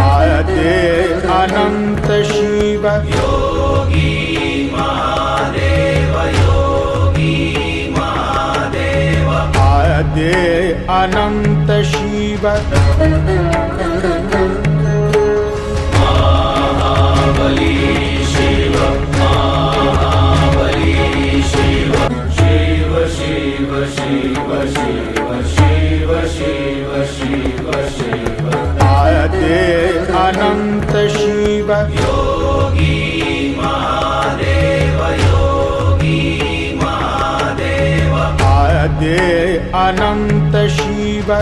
आद्य अनंत शिव योगी महादेव आद्य अनंत शिव महाबली शिव शिव शिव शिव शिव शिव शिव शिव शिव आद्य अनंत शिव योगी महादेव आद्य अनंत शिव